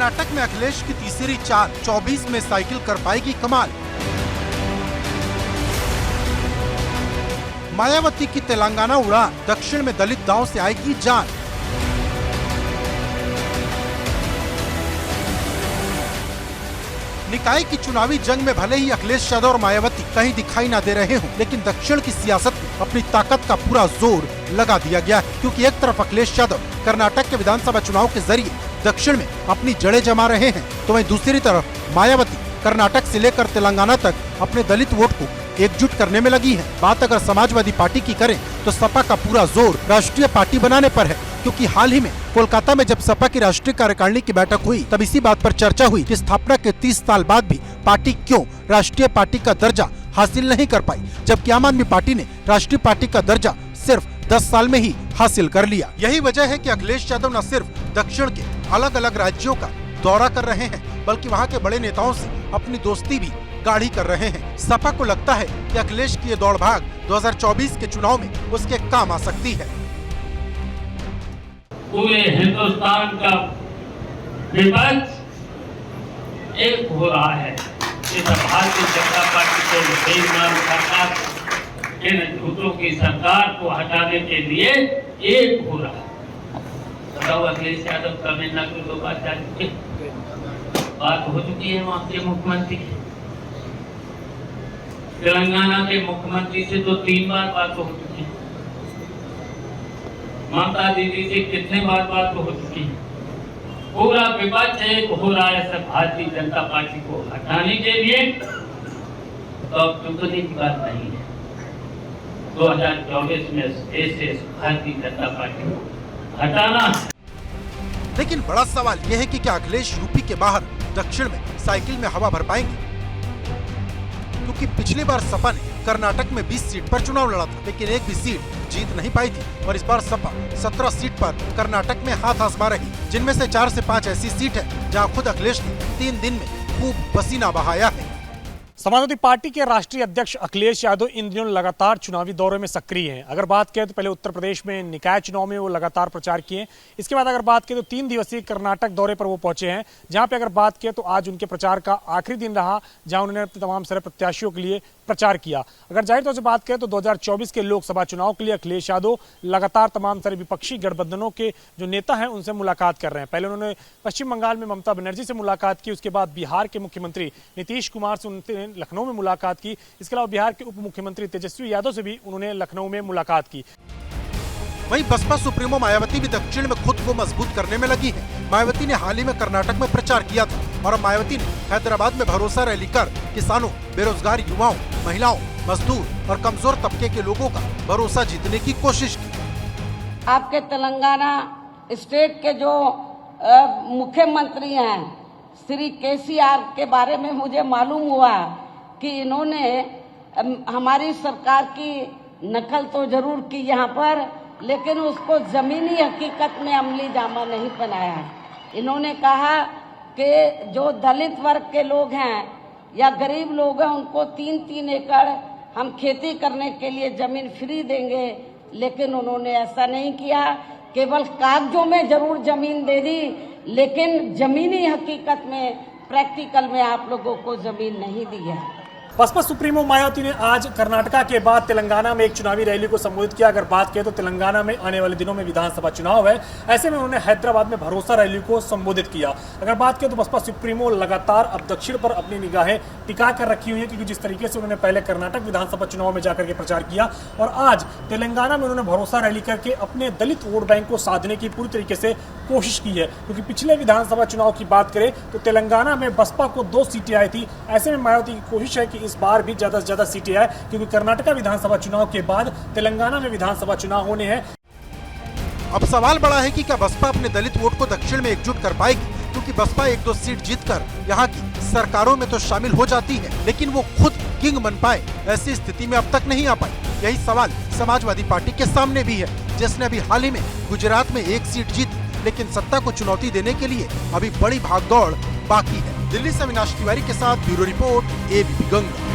कर्नाटक में अखिलेश की तीसरी चाल, 24 में साइकिल कर पाएगी कमाल। मायावती की तेलंगाना उड़ान, दक्षिण में दलित दांव से आएगी जान। निकाय की चुनावी जंग में भले ही अखिलेश यादव और मायावती कहीं दिखाई ना दे रहे हों, लेकिन दक्षिण की सियासत में अपनी ताकत का पूरा जोर लगा दिया गया है, क्योंकि एक तरफ अखिलेश यादव कर्नाटक के विधानसभा चुनाव के जरिए दक्षिण में अपनी जड़ें जमा रहे हैं, तो वहीं दूसरी तरफ मायावती कर्नाटक से लेकर तेलंगाना तक अपने दलित वोट को एकजुट करने में लगी है। बात अगर समाजवादी पार्टी की करें तो सपा का पूरा जोर राष्ट्रीय पार्टी बनाने पर है, क्योंकि हाल ही में कोलकाता में जब सपा की राष्ट्रीय कार्यकारिणी की बैठक हुई तब इसी बात पर चर्चा हुई कि स्थापना के 30 साल बाद भी पार्टी क्यों राष्ट्रीय पार्टी का दर्जा हासिल नहीं कर पाई, जबकि आम आदमी पार्टी ने राष्ट्रीय पार्टी का दर्जा सिर्फ 10 साल में ही हासिल कर लिया। यही वजह है कि अखिलेश यादव न सिर्फ दक्षिण के अलग अलग राज्यों का दौरा कर रहे हैं, बल्कि वहाँ के बड़े नेताओं से अपनी दोस्ती भी गाढ़ी कर रहे हैं। सपा को लगता है कि अखिलेश की ये दौड़ भाग 2024 के चुनाव में उसके काम आ सकती है। पूरे हिंदुस्तान का विपक्ष एक हो रहा है। इस भारतीय जनता पार्टी को बेईमान सरकार, इन झूठों की सरकार को हटाने के लिए एक हो रहा है। बताओ, अखिलेश यादव तमिलनाडु में 2 बार जा चुके, बात हो चुकी है वहाँ के मुख्यमंत्री, तेलंगाना के मुख्यमंत्री से तो 3 बार बात हो चुकी है, ममता दीदी से कितने बार बात हो चुकी है। पूरा विपक्ष एक हो रहा है सब भारतीय जनता पार्टी को हटाने के लिए, तो अब चुपने की बात नहीं है। 2024 में ऐसे भारतीय जनता पार्टी को हटाना। लेकिन बड़ा सवाल यह है कि क्या अखिलेश यूपी के बाहर दक्षिण में साइकिल में हवा भर पाएंगे, क्योंकि पिछली बार सपा ने कर्नाटक में 20 सीट पर चुनाव लड़ा था, लेकिन एक भी सीट जीत नहीं पाई थी। और इस बार सपा 17 सीट पर कर्नाटक में हाथ आजमा रही, जिनमें से 4 से 5 ऐसी सीट है जहां खुद अखिलेश ने 3 दिन में खूब पसीना बहाया है। समाजवादी पार्टी के राष्ट्रीय अध्यक्ष अखिलेश यादव इन दिनों लगातार चुनावी दौरे में सक्रिय हैं। अगर बात करें तो पहले उत्तर प्रदेश में निकाय चुनाव में वो लगातार प्रचार किए। इसके बाद अगर बात करें तो 3 दिवसीय कर्नाटक दौरे पर वो पहुंचे हैं, जहां पे अगर बात करें तो आज उनके प्रचार का आखिरी दिन रहा, जहां उन्होंने तमाम सारे प्रत्याशियों के लिए प्रचार किया। अगर जाहिर तौर से बात करें तो 2024 के लोकसभा चुनाव के लिए अखिलेश यादव लगातार तमाम सारे विपक्षी गठबंधनों के जो नेता हैं उनसे मुलाकात कर रहे हैं। पहले उन्होंने पश्चिम बंगाल में ममता बनर्जी से मुलाकात की, उसके बाद बिहार के मुख्यमंत्री नीतीश कुमार से उन्होंने लखनऊ में मुलाकात की। इसके अलावा बिहार के उप मुख्यमंत्री तेजस्वी यादव से भी उन्होंने लखनऊ में मुलाकात की। वहीं बसपा सुप्रीमो मायावती भी दक्षिण में खुद को मजबूत करने में लगी है। मायावती ने हाल ही में कर्नाटक में प्रचार किया था और अब मायावती ने हैदराबाद में भरोसा रैली कर किसानों, बेरोजगार युवाओं, महिलाओं, मजदूर और कमजोर तबके के लोगों का भरोसा जीतने की कोशिश की। आपके तेलंगाना स्टेट के जो मुख्यमंत्री हैं श्री केसीआर के बारे में मुझे मालूम हुआ कि इन्होंने हमारी सरकार की नकल तो जरूर की यहाँ पर, लेकिन उसको जमीनी हकीकत में अमली जामा नहीं बनाया है। इन्होंने कहा कि जो दलित वर्ग के लोग हैं या गरीब लोग हैं उनको 3-3 एकड़ हम खेती करने के लिए जमीन फ्री देंगे, लेकिन उन्होंने ऐसा नहीं किया। केवल कागजों में जरूर जमीन दे दी, लेकिन जमीनी हकीकत में प्रैक्टिकल में आप लोगों को जमीन नहीं दी है। बसपा सुप्रीमो मायावती ने आज कर्नाटका के बाद तेलंगाना में एक चुनावी रैली को संबोधित किया। अगर बात करें तो तेलंगाना में आने वाले दिनों में विधानसभा चुनाव है, ऐसे में उन्होंने हैदराबाद में भरोसा रैली को संबोधित किया। अगर बात करें तो बसपा सुप्रीमो लगातार अब दक्षिण पर अपनी निगाहें टिका कर रखी हुई है, क्योंकि जिस तरीके से उन्होंने पहले कर्नाटक विधानसभा चुनाव में जाकर के प्रचार किया और आज तेलंगाना में उन्होंने भरोसा रैली करके अपने दलित वोट बैंक को साधने की पूरी तरीके से कोशिश की है। क्योंकि पिछले विधानसभा चुनाव की बात करें तो तेलंगाना में बसपा को 2 सीटें आई थी, ऐसे में मायावती की कोशिश है कि इस बार भी ज्यादा से ज्यादा सीटें आए, क्योंकि कर्नाटका विधानसभा चुनाव के बाद तेलंगाना में विधानसभा चुनाव होने हैं। अब सवाल बड़ा है कि क्या बसपा अपने दलित वोट को दक्षिण में एकजुट कर पाएगी, क्योंकि बसपा 1-2 सीट जीतकर यहाँ की सरकारों में तो शामिल हो जाती है, लेकिन वो खुद किंग बन पाए ऐसी स्थिति में अब तक नहीं आ पाई। यही सवाल समाजवादी पार्टी के सामने भी है, जिसने अभी हाल ही में गुजरात में 1 सीट जीती, लेकिन सत्ता को चुनौती देने के लिए अभी बड़ी भागदौड़ बाकी है। दिल्ली से अविनाश तिवारी के साथ ब्यूरो रिपोर्ट, ABP गंगा।